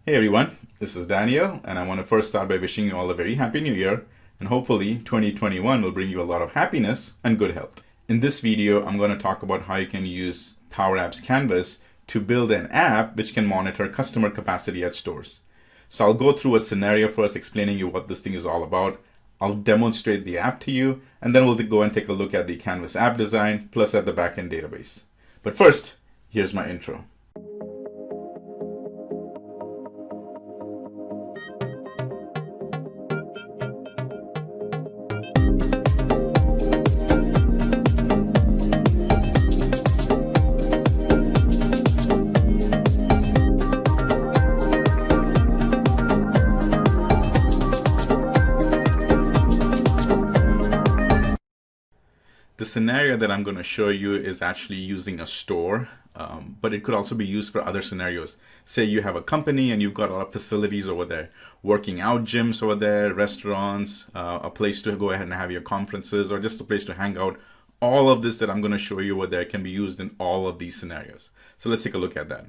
Hey everyone, this is Daniel, and I want to first start by wishing you all a very happy new year, and hopefully 2021 will bring you a lot of happiness and good health. In this video, I'm going to talk about how you can use Power Apps Canvas to build an app which can monitor customer capacity at stores. So I'll go through a scenario first explaining you what this thing is all about. I'll demonstrate the app to you, and then we'll go and take a look at the Canvas app design plus at the backend database. But first, here's my intro. The scenario that I'm going to show you is actually using a store, but it could also be used for other scenarios. Say you have a company and you've got a lot of facilities over there, working out gyms over there, restaurants, a place to go ahead and have your conferences, or just a place to hang out. All of this that I'm going to show you over there can be used in all of these scenarios. So let's take a look at that.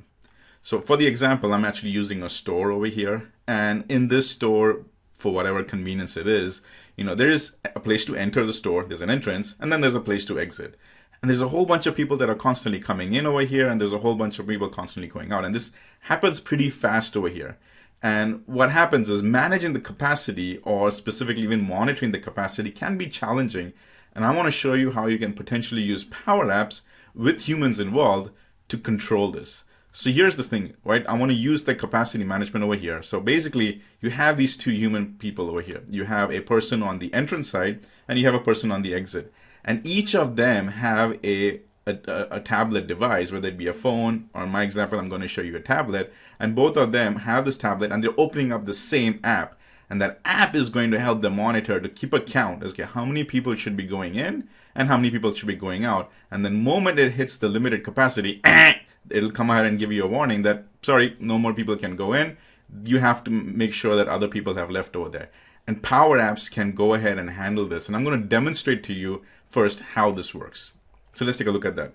So for the example, I'm actually using a store over here, and in this store, for whatever convenience it is, there is a place to enter the store, there's an entrance, and then there's a place to exit. And there's a whole bunch of people that are constantly coming in over here, and there's a whole bunch of people constantly going out. And this happens pretty fast over here. And what happens is managing the capacity, or specifically even monitoring the capacity, can be challenging. And I want to show you how you can potentially use Power Apps with humans involved to control this. So here's this thing, right? I want to use the capacity management over here. So basically, you have these two human people over here. You have a person on the entrance side, and you have a person on the exit. And each of them have a tablet device, whether it be a phone, or in my example, I'm going to show you a tablet. And both of them have this tablet, and they're opening up the same app. And that app is going to help them monitor to keep a count as to how many people should be going in and how many people should be going out. And the moment it hits the limited capacity, it'll come out and give you a warning that, sorry, no more people can go in. You have to make sure that other people have left over there. And Power Apps can go ahead and handle this. And I'm going to demonstrate to you first how this works. So let's take a look at that.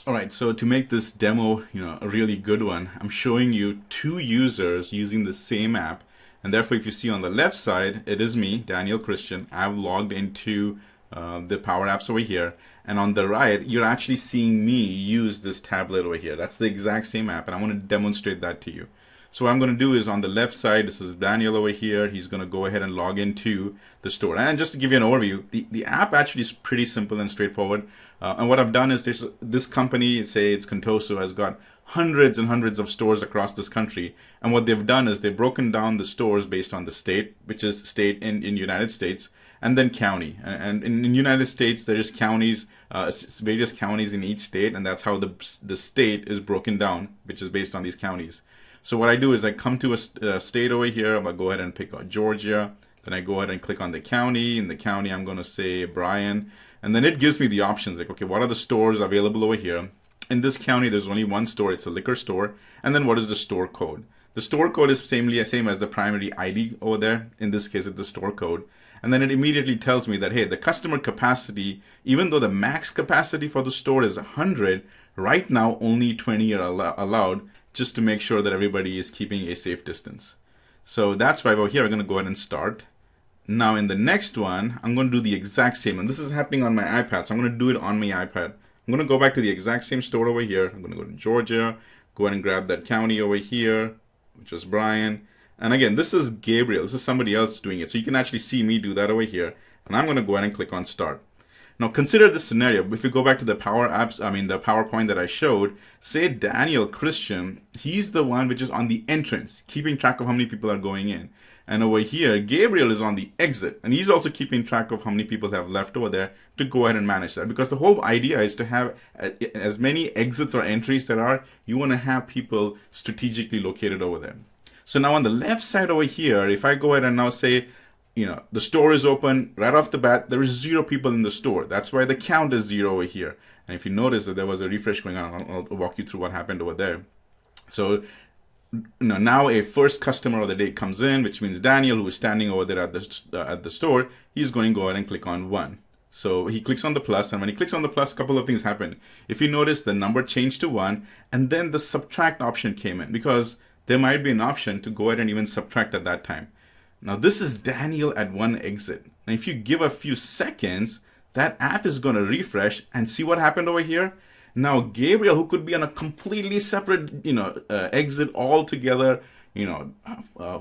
All right, so to make this demo, a really good one, I'm showing you two users using the same app. And therefore, if you see on the left side, it is me, Daniel Christian. I've logged into the Power Apps over here. And on the right, you're actually seeing me use this tablet over here. That's the exact same app, and I want to demonstrate that to you. So what I'm going to do is on the left side, this is Daniel over here. He's going to go ahead and log into the store. And just to give you an overview, the app actually is pretty simple and straightforward. And what I've done is this company, say it's Contoso, has got hundreds and hundreds of stores across this country. And what they've done is they've broken down the stores based on the state, which is state in United States, and then county. And in United States, there's counties, various counties in each state, and that's how the state is broken down, which is based on these counties. So what I do is I come to a state over here. I'm going to go ahead and pick out Georgia. Then I go ahead and click on the county. In the county, I'm going to say Bryan. And then it gives me the options like, okay, what are the stores available over here? In this county, there's only one store. It's a liquor store. And then what is the store code? The store code is same as the primary ID over there. In this case, it's the store code. And then it immediately tells me that, hey, the customer capacity, even though the max capacity for the store is 100, right now only 20 are allowed, just to make sure that everybody is keeping a safe distance. So that's why over here, I'm going to go ahead and start. Now in the next one, I'm going to do the exact same. And this is happening on my iPad, so I'm going to do it on my iPad. I'm going to go back to the exact same store over here. I'm going to go to Georgia, go ahead and grab that county over here, which is Bryan. And again, this is Gabriel. This is somebody else doing it. So you can actually see me do that over here. And I'm going to go ahead and click on Start. Now consider this scenario. If we go back to the the PowerPoint that I showed, say Daniel Christian, he's the one which is on the entrance, keeping track of how many people are going in. And over here, Gabriel is on the exit, and he's also keeping track of how many people have left over there to go ahead and manage that. Because the whole idea is to have as many exits or entries there are, you want to have people strategically located over there. So now on the left side over here, if I go ahead and now say, the store is open right off the bat, there is 0 people in the store. That's why the count is 0 over here. And if you notice that there was a refresh going on, I'll walk you through what happened over there. So now a first customer of the day comes in, which means Daniel, who is standing over there at the store, he's going to go ahead and click on 1. So he clicks on the plus, and when he clicks on the plus, a couple of things happen. If you notice, the number changed to 1, and then the subtract option came in because there might be an option to go ahead and even subtract at that time. Now this is Daniel at one exit. Now if you give a few seconds, that app is going to refresh and see what happened over here. Now Gabriel, who could be on a completely separate, exit altogether,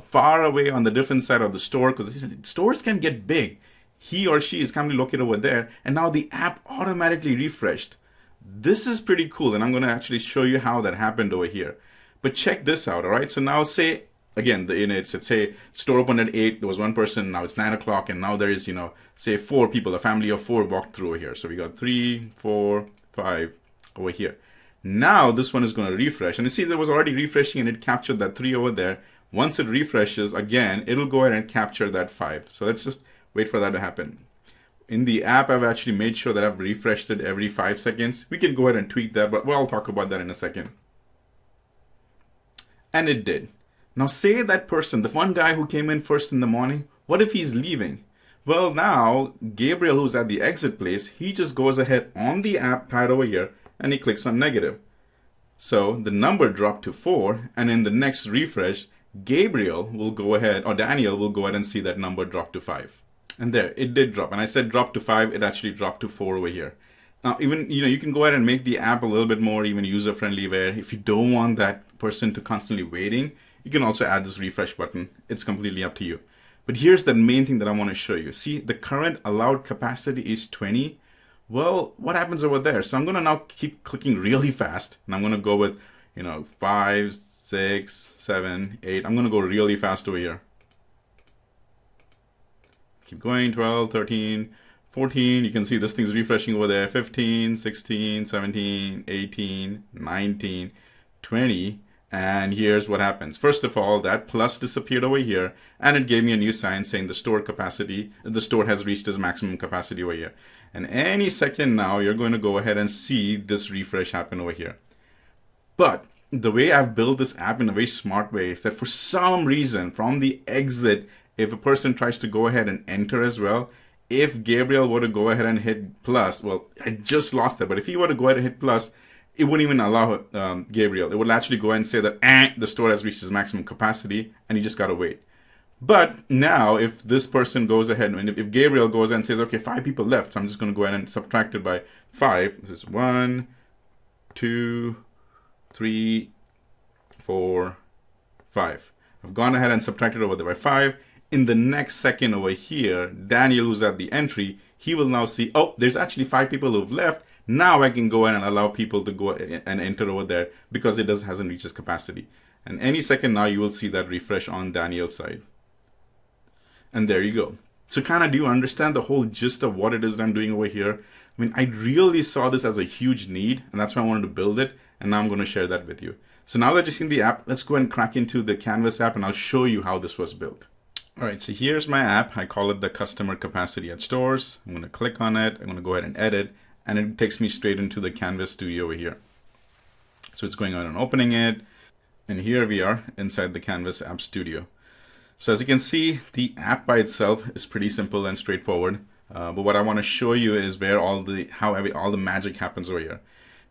far away on the different side of the store, because stores can get big. He or she is currently located over there, and now the app automatically refreshed. This is pretty cool, and I'm going to actually show you how that happened over here. But check this out, all right? So now say, again, it's say store opened at 8, there was one person, now it's 9 o'clock, and now there is, say 4 people, a family of 4 walked through here. So we got 3, 4, 5 over here. Now this one is going to refresh, and you see it was already refreshing and it captured that 3 over there. Once it refreshes again, it'll go ahead and capture that 5. So let's just wait for that to happen. In the app, I've actually made sure that I've refreshed it every 5 seconds. We can go ahead and tweak that, but I'll talk about that in a second. And it did. Now say that person, the one guy who came in first in the morning, what if he's leaving? Well, now Gabriel, who's at the exit place, he just goes ahead on the app pad over here and he clicks on negative. So the number dropped to 4, and in the next refresh, Gabriel will go ahead, or Daniel will go ahead and see that number drop to 5. And there, it did drop. And I said drop to 5, it actually dropped to 4 over here. Now, even, you can go ahead and make the app a little bit more even user-friendly, where if you don't want that person to constantly waiting, you can also add this refresh button. It's completely up to you. But here's the main thing that I want to show you. See, the current allowed capacity is 20. Well, what happens over there? So I'm going to now keep clicking really fast. And I'm going to go with, 5, 6, 7, 8. I'm going to go really fast over here. Keep going, 12, 13, 14. You can see this thing's refreshing over there. 15, 16, 17, 18, 19, 20. And here's what happens. First of all, that plus disappeared over here, and it gave me a new sign saying the store has reached its maximum capacity over here. And any second now, you're going to go ahead and see this refresh happen over here. But the way I've built this app in a very smart way is that for some reason, from the exit, if a person tries to go ahead and enter as well, if Gabriel were to go ahead and hit plus, well, I just lost that, but if he were to go ahead and hit plus, it wouldn't even allow Gabriel. It would actually go ahead and say that the store has reached its maximum capacity, and you just got to wait. But now, if this person goes ahead, and if Gabriel goes ahead and says, okay, 5 people left, so I'm just going to go ahead and subtract it by 5. This is 1, 2, 3, 4, 5. I've gone ahead and subtracted over there by 5. In the next second over here, Daniel, who's at the entry, he will now see, oh, there's actually 5 people who've left. Now I can go ahead and allow people to go and enter over there because it hasn't reached its capacity. And any second now, you will see that refresh on Daniel's side. And there you go. So kind of do you understand the whole gist of what it is that I'm doing over here? I mean, I really saw this as a huge need, and that's why I wanted to build it. And now I'm going to share that with you. So now that you've seen the app, let's go ahead and crack into the Canvas app, and I'll show you how this was built. All right, so here's my app. I call it the Customer Capacity at Stores. I'm going to click on it. I'm going to go ahead and edit, and it takes me straight into the Canvas Studio over here. So it's going on and opening it. And here we are inside the Canvas App Studio. So as you can see, the app by itself is pretty simple and straightforward. But what I want to show you is where all the magic happens over here.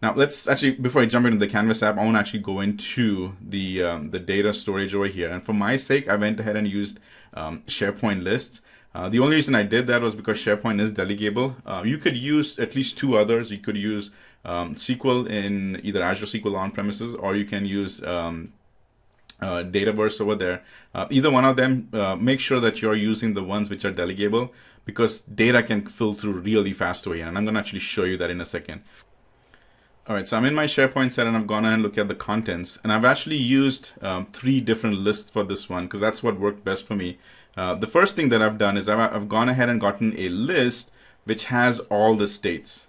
Now let's actually, before I jump into the Canvas app, I want to actually go into the data storage over here. And for my sake, I went ahead and used SharePoint lists. The only reason I did that was because SharePoint is delegable. You could use at least 2 others. You could use SQL in either Azure SQL on-premises, or you can use Dataverse over there. Either one of them, make sure that you're using the ones which are delegable, because data can fill through really fast over here. And I'm going to actually show you that in a second. All right, so I'm in my SharePoint set, and I've gone ahead and looked at the contents. And I've actually used 3 different lists for this one, because that's what worked best for me. The first thing that I've done is I've gone ahead and gotten a list which has all the states.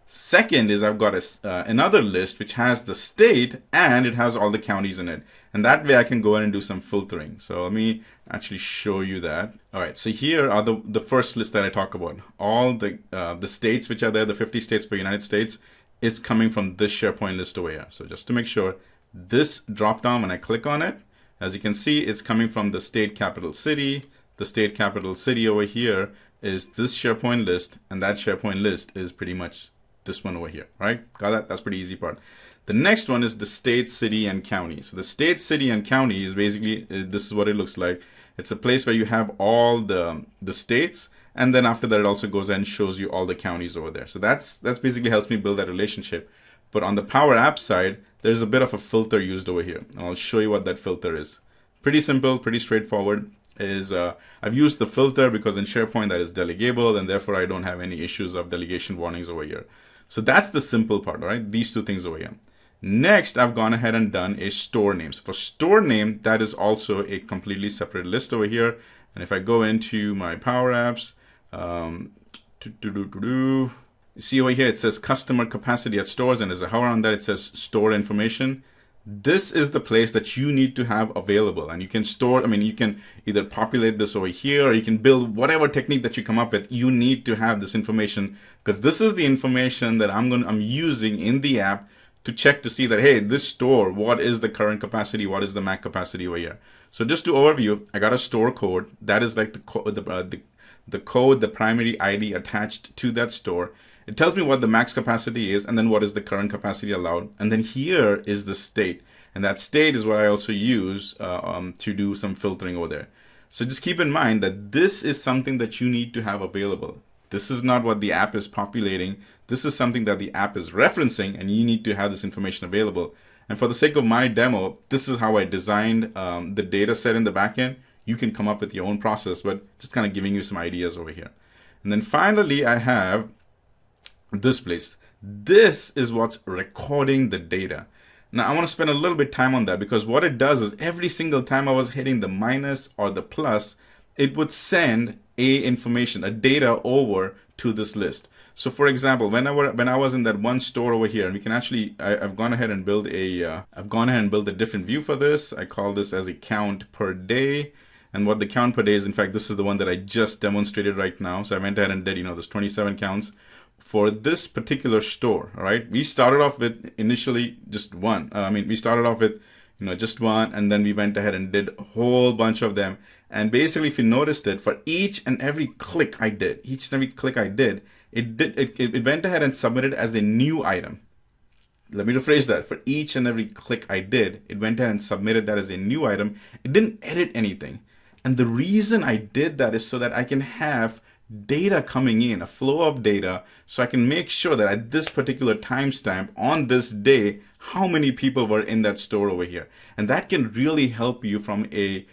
Second is I've got another list which has the state and it has all the counties in it. And that way I can go in and do some filtering. So let me actually show you that. All right, so here are the first list that I talk about. All the states which are there, the 50 states for United States, it's coming from this SharePoint list over here. So just to make sure, this drop down, when I click on it, as you can see, it's coming from the state capital city. The state capital city over here is this SharePoint list, and that SharePoint list is pretty much this one over here, right? Got that? That's pretty easy part. The next one is the state, city, and county. So the state, city, and county is basically, this is what it looks like. It's a place where you have all the states, and then after that it also goes and shows you all the counties over there. So that's basically helps me build that relationship. But on the Power App side, there's a bit of a filter used over here. I'll show you what that filter is. Pretty simple, pretty straightforward. I've used the filter because in SharePoint that is delegable, and therefore I don't have any issues of delegation warnings over here. So that's the simple part, all right? These two things over here. Next, I've gone ahead and done a store name. So for store name, that is also a completely separate list over here. And if I go into my Power Apps, you see over here, it says customer capacity at stores, and as a hover on that, it says store information. This is the place that you need to have available, and you can store, you can either populate this over here, or you can build whatever technique that you come up with. You need to have this information because this is the information that I'm using in the app to check to see that, hey, this store, what is the current capacity? What is the max capacity over here? So just to overview, I got a store code. That is like the code, the primary ID attached to that store. It tells me what the max capacity is, and then what is the current capacity allowed. And then here is the state. And that state is what I also use to do some filtering over there. So just keep in mind that this is something that you need to have available. This is not what the app is populating. This is something that the app is referencing, and you need to have this information available. And for the sake of my demo, this is how I designed the data set in the backend. You can come up with your own process, but just kind of giving you some ideas over here. And then finally, I have this place. This is what's recording the data. Now I want to spend a little bit time on that, because what it does is every single time I was hitting the minus or the plus, it would send a data over to this list. So for example, when I was in that one store over here, and we can actually, I've gone ahead and build a different view for this. I call this as a count per day. And what the count per day is, in fact, this is the one that I just demonstrated right now. So I went ahead and did, there's 27 counts for this particular store. All right. We started off with initially just one. We started off with, just one, and then we went ahead and did a whole bunch of them. And basically, if you noticed it, for each and every click I did, it went ahead and submitted as a new item. Let me rephrase that. For each and every click I did, it went ahead and submitted that as a new item. It didn't edit anything. And the reason I did that is so that I can have data coming in, a flow of data, so I can make sure that at this particular timestamp on this day, how many people were in that store over here. And that can really help you from a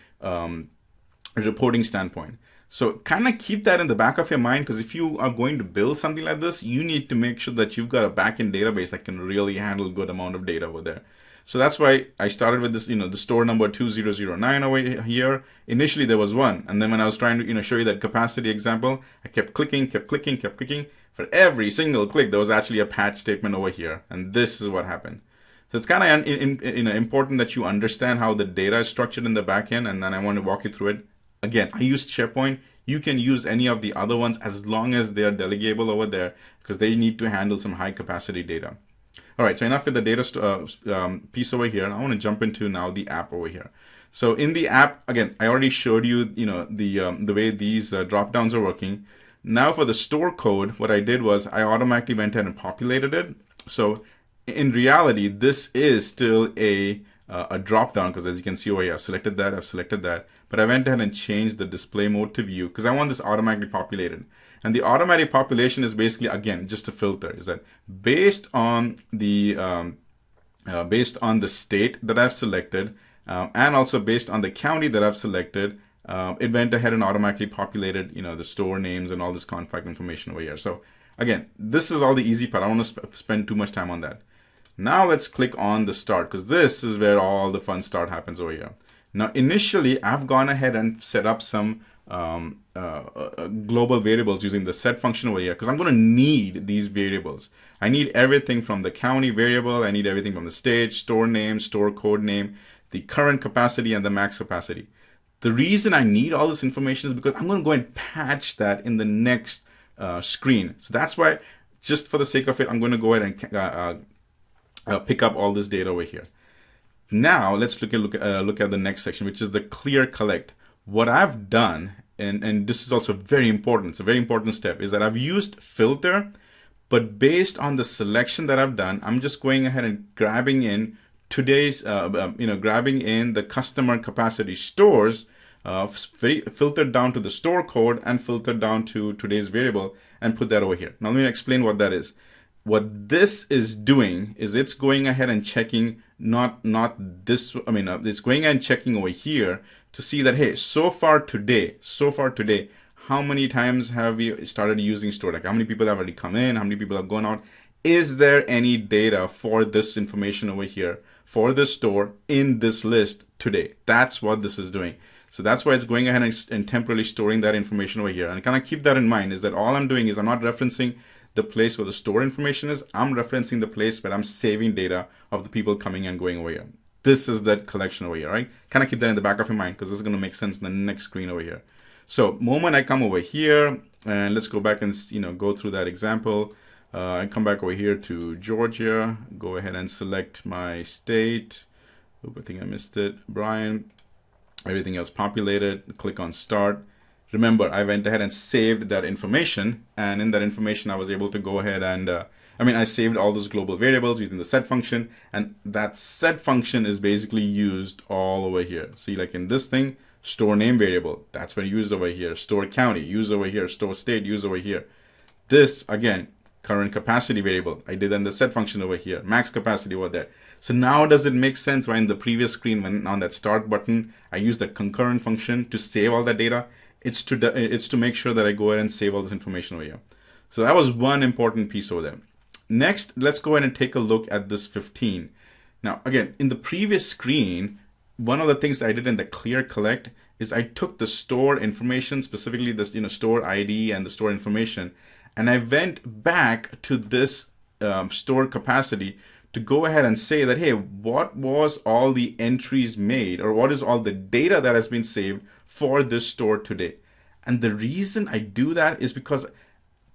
reporting standpoint. So kind of keep that in the back of your mind, because if you are going to build something like this, you need to make sure that you've got a backend database that can really handle a good amount of data over there. So that's why I started with this, the store number 2009 over here. Initially there was one. And then when I was trying to, show you that capacity example, I kept clicking. For every single click, there was actually a patch statement over here. And this is what happened. So it's kind of important that you understand how the data is structured in the backend. And then I want to walk you through it. Again, I used SharePoint. You can use any of the other ones as long as they are delegable over there, because they need to handle some high capacity data. All right, so enough with the data piece over here. I want to jump into now the app over here. So in the app, again, I already showed you, the way these drop downs are working. Now for the store code, what I did was I automatically went ahead and populated it. So in reality, this is still a drop down, because as you can see over here, I've selected that, but I went ahead and changed the display mode to view because I want this automatically populated. And the automatic population is basically, again, just a filter. Is that based on the state that I've selected, and also based on the county that I've selected, it went ahead and automatically populated, the store names and all this contact information over here. So again, this is all the easy part. I don't want to spend too much time on that. Now let's click on the start, because this is where all the fun start happens over here. Now, initially, I've gone ahead and set up some global variables using the set function over here, because I'm going to need these variables. I need everything from the county variable. I need everything from the state, store name, store code name, the current capacity, and the max capacity. The reason I need all this information is because I'm going to go and patch that in the next screen. So that's why, just for the sake of it, I'm going to go ahead and pick up all this data over here. Now let's look at the next section, which is the clear collect. What I've done, and this is also very important, it's a very important step, is that I've used filter But based on the selection that I've done, I'm just going ahead and grabbing in today's, grabbing in the customer capacity stores, filtered down to the store code and filtered down to today's variable and put that over here. Now let me explain what that is. What this is doing is it's going ahead and checking it's going ahead and checking over here to see that, hey, so far today, how many times have you started using store? Like how many people have already come in? How many people have gone out? Is there any data for this information over here for this store in this list today? That's what this is doing. So that's why it's going ahead and temporarily storing that information over here. And kind of keep that in mind is that all I'm doing is I'm not referencing the place where the store information is. I'm referencing the place where I'm saving data of the people coming and going over here. This is that collection over here, right? Kind of keep that in the back of your mind because this is going to make sense in the next screen over here. So moment I come over here and let's go back and go through that example. I come back over here to Georgia, go ahead and select my state. Oop, I think I missed it. Brian, everything else populated, click on start. Remember, I went ahead and saved that information, and in that information, I was able to go ahead and, I saved all those global variables using the set function, and that set function is basically used all over here. See, like in this thing, store name variable, that's when used over here. Store county, used over here. Store state, used over here. This, again, current capacity variable, I did in the set function over here. Max capacity over there. So now does it make sense why in the previous screen, when on that start button, I used the concurrent function to save all that data? It's to make sure that I go ahead and save all this information over here. So that was one important piece over there. Next, let's go ahead and take a look at this 15. Now, again, in the previous screen, one of the things I did in the clear collect is I took the store information, specifically this store ID and the store information, and I went back to this store capacity to go ahead and say that, hey, what was all the entries made, or what is all the data that has been saved for this store today? And the reason I do that is because,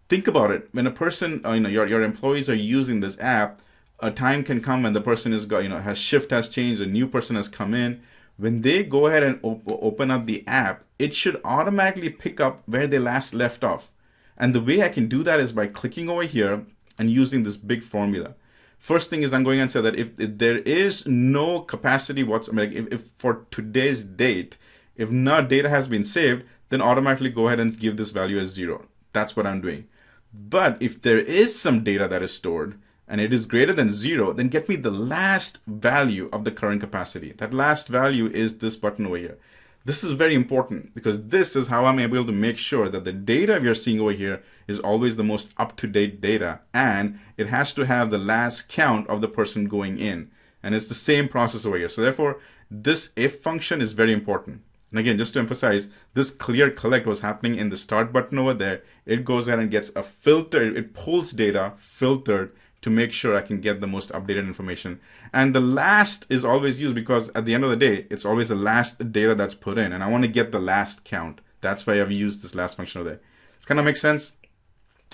think about it, when a person, your employees are using this app, a time can come when the person has shift has changed, a new person has come in. When they go ahead and open up the app, it should automatically pick up where they last left off. And the way I can do that is by clicking over here and using this big formula. First thing is I'm going and say that if there is no capacity if for today's date, if no data has been saved, then automatically go ahead and give this value as 0. That's what I'm doing. But if there is some data that is stored and it is greater than 0, then get me the last value of the current capacity. That last value is this button over here. This is very important because this is how I'm able to make sure that the data we are seeing over here is always the most up-to-date data, and it has to have the last count of the person going in. And it's the same process over here. So therefore, this if function is very important. And again, just to emphasize, this clear collect was happening in the start button over there. It goes ahead and gets a filter. It pulls data filtered to make sure I can get the most updated information. And the last is always used because at the end of the day, it's always the last data that's put in. And I want to get the last count. That's why I've used this last function over there. It's kind of makes sense?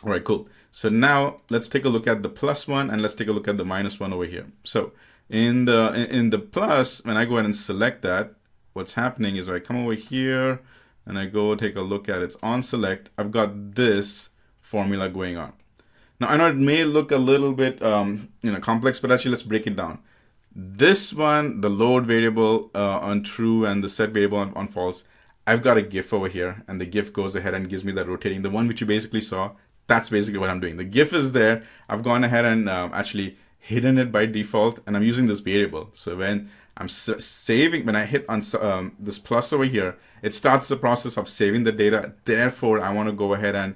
All right, cool. So now let's take a look at the +1 and let's take a look at the -1 over here. So in the plus, when I go ahead and select that, what's happening is I come over here and I go take a look at its on select. I've got this formula going on. Now I know it may look a little bit complex, but actually let's break it down. This one, the load variable on true and the set variable on false, I've got a GIF over here, and the GIF goes ahead and gives me that rotating. The one which you basically saw, that's basically what I'm doing. The GIF is there. I've gone ahead and actually hidden it by default, and I'm using this variable. So when I'm saving, when I hit on this plus over here, it starts the process of saving the data. Therefore, I want to go ahead and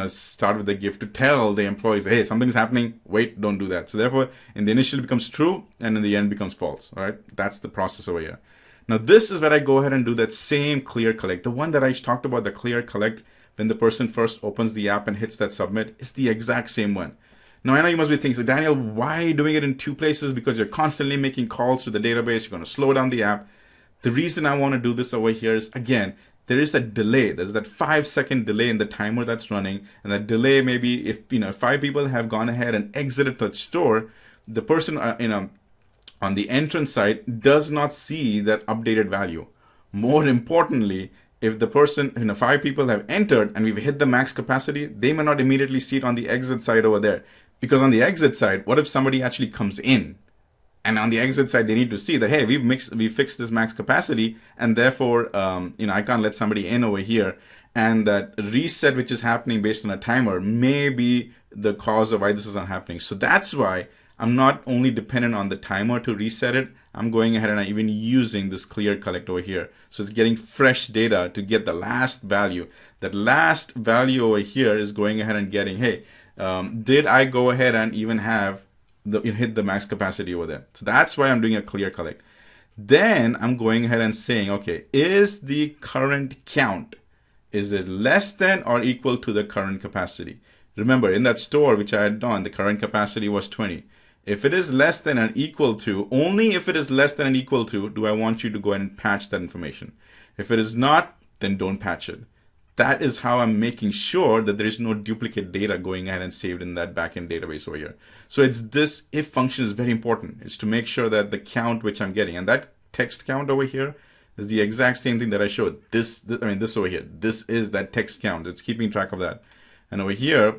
start with the GIF to tell the employees, hey, something's happening. Wait, don't do that. So therefore, in the initial it becomes true, and in the end becomes false. All right, that's the process over here. Now this is where I go ahead and do that same clear collect. The one that I talked about, the clear collect, when the person first opens the app and hits that submit, is the exact same one. Now I know you must be thinking, so Daniel, why are you doing it in two places? Because you're constantly making calls to the database. You're going to slow down the app. The reason I want to do this over here is, again, there is a delay. There's that 5-second delay in the timer that's running. And that delay maybe if 5 people have gone ahead and exited the store, the person on the entrance side does not see that updated value. More importantly, if the person, 5 people have entered and we've hit the max capacity, they may not immediately see it on the exit side over there. Because on the exit side, what if somebody actually comes in? And on the exit side, they need to see that, hey, we fixed this max capacity, and therefore, I can't let somebody in over here. And that reset, which is happening based on a timer, may be the cause of why this is not happening. So that's why I'm not only dependent on the timer to reset it, I'm going ahead and I'm even using this clear collect over here. So it's getting fresh data to get the last value. That last value over here is going ahead and getting, hey, did I go ahead and even have hit the max capacity over there? So that's why I'm doing a clear collect. Then I'm going ahead and saying, okay, is the current count, is it less than or equal to the current capacity? Remember, in that store which I had done, the current capacity was 20. If it is less than or equal to, only if it is less than or equal to, do I want you to go ahead and patch that information. If it is not, then don't patch it. That is how I'm making sure that there is no duplicate data going ahead and saved in that backend database over here. So it's this if function is very important. It's to make sure that the count which I'm getting, and that text count over here is the exact same thing that I showed. This over here, this is that text count. It's keeping track of that. And over here,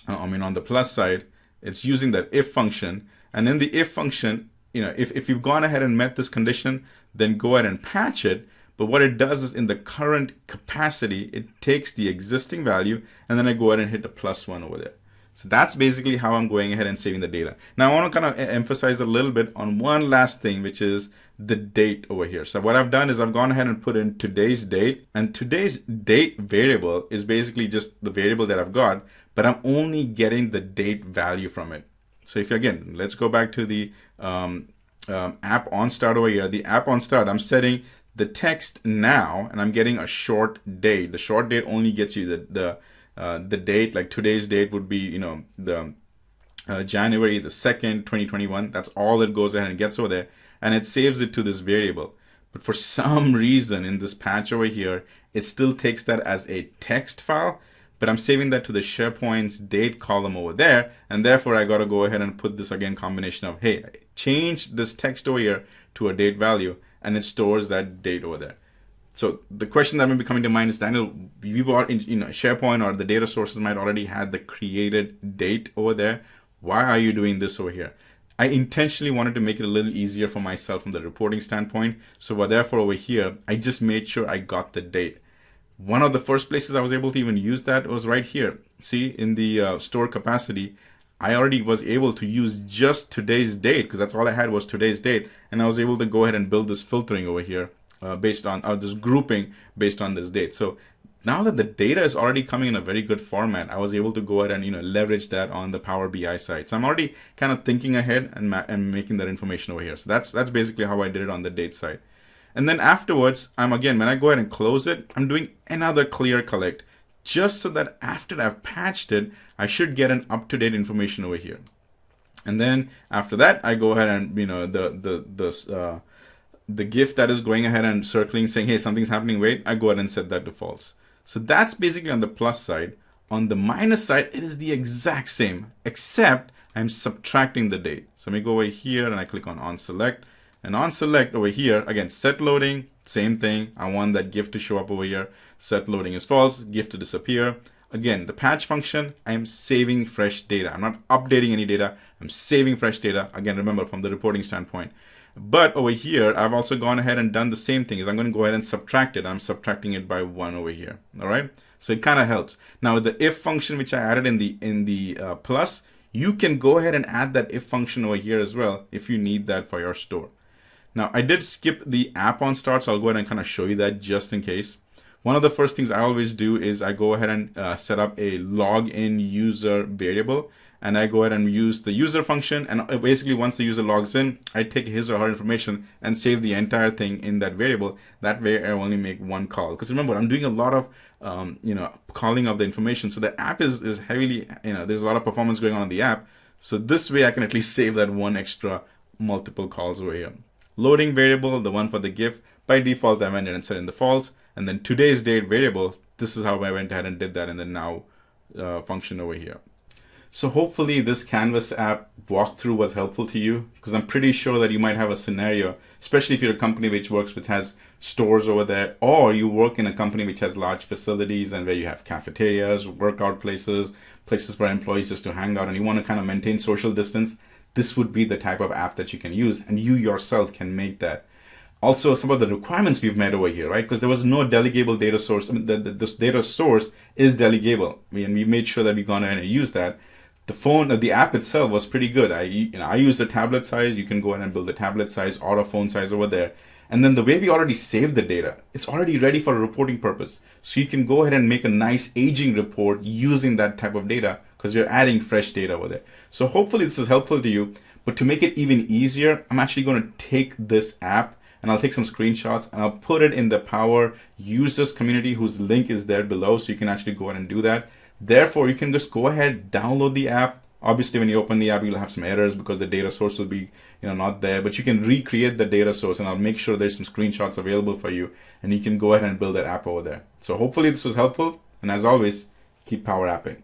on the plus side, it's using that if function. And in the if function, if you've gone ahead and met this condition, then go ahead and patch it. But what it does is in the current capacity, it takes the existing value, and then I go ahead and hit the +1 over there. So that's basically how I'm going ahead and saving the data. Now I want to kind of emphasize a little bit on one last thing, which is the date over here. So what I've done is I've gone ahead and put in today's date, and today's date variable is basically just the variable that I've got, but I'm only getting the date value from it. So if again, let's go back to the app on start over here. The app on start, I'm setting the text now, and I'm getting a short date. The short date only gets you the date, like today's date would be, the January the 2nd, 2021. That's all it goes ahead and gets over there, and it saves it to this variable. But for some reason in this patch over here, it still takes that as a text file, but I'm saving that to the SharePoint's date column over there, and therefore I got to go ahead and put this again combination of, hey, change this text over here to a date value, and it stores that date over there. So the question that may be coming to mind is, Daniel, we've already, SharePoint or the data sources might already had the created date over there. Why are you doing this over here? I intentionally wanted to make it a little easier for myself from the reporting standpoint. So therefore over here, I just made sure I got the date. One of the first places I was able to even use that was right here. See, in the store capacity, I already was able to use just today's date, because that's all I had was today's date. And I was able to go ahead and build this filtering over here based on this grouping based on this date. So now that the data is already coming in a very good format, I was able to go ahead and leverage that on the Power BI side. So I'm already kind of thinking ahead and making that information over here. So that's basically how I did it on the date side. And then afterwards, when I go ahead and close it, I'm doing another clear collect, just so that after I've patched it, I should get an up-to-date information over here. And then after that, I go ahead and the GIF that is going ahead and circling saying, hey, something's happening, wait, I go ahead and set that to false. So that's basically on the plus side. On the minus side, it is the exact same, except I'm subtracting the date. So let me go over here and I click on select. And on select over here, again, set loading, same thing. I want that GIF to show up over here. Set loading is false, GIF to disappear. Again, the patch function, I'm saving fresh data. I'm not updating any data. I'm saving fresh data. Again, remember from the reporting standpoint. But over here, I've also gone ahead and done the same thing. Is I'm going to go ahead and subtract it. I'm subtracting it by 1 over here. All right. So it kind of helps. Now with the if function, which I added in the plus, you can go ahead and add that if function over here as well if you need that for your store. Now I did skip the app on start, so I'll go ahead and kind of show you that just in case. One of the first things I always do is I go ahead and set up a login user variable. And I go ahead and use the user function, and basically once the user logs in, I take his or her information and save the entire thing in that variable. That way I only make one call. Because remember, I'm doing a lot of calling of the information. So the app is heavily, there's a lot of performance going on in the app. So this way I can at least save that one extra multiple calls over here. Loading variable, the one for the GIF, by default I went ahead and set in the false. And then today's date variable, this is how I went ahead and did that in the now function over here. So hopefully this Canvas app walkthrough was helpful to you, because I'm pretty sure that you might have a scenario, especially if you're a company which has stores over there, or you work in a company which has large facilities and where you have cafeterias, workout places, places for employees just to hang out, and you want to kind of maintain social distance. This would be the type of app that you can use, and you yourself can make that. Also, some of the requirements we've made over here, right? Because there was no delegable data source. I mean, this data source is delegable. And we made sure that we gone ahead and use that. The app itself was pretty good. I used the tablet size. You can go ahead and build the tablet size or a phone size over there. And then the way we already saved the data, it's already ready for a reporting purpose. So you can go ahead and make a nice aging report using that type of data, because you're adding fresh data over there. So hopefully this is helpful to you. But to make it even easier, I'm actually going to take this app and I'll take some screenshots and I'll put it in the Power Users community, whose link is there below, so you can actually go ahead and do that. Therefore, you can just go ahead, download the app. Obviously, when you open the app, you'll have some errors because the data source will be, not there. But you can recreate the data source, and I'll make sure there's some screenshots available for you, and you can go ahead and build that app over there. So hopefully this was helpful. And as always, keep power apping.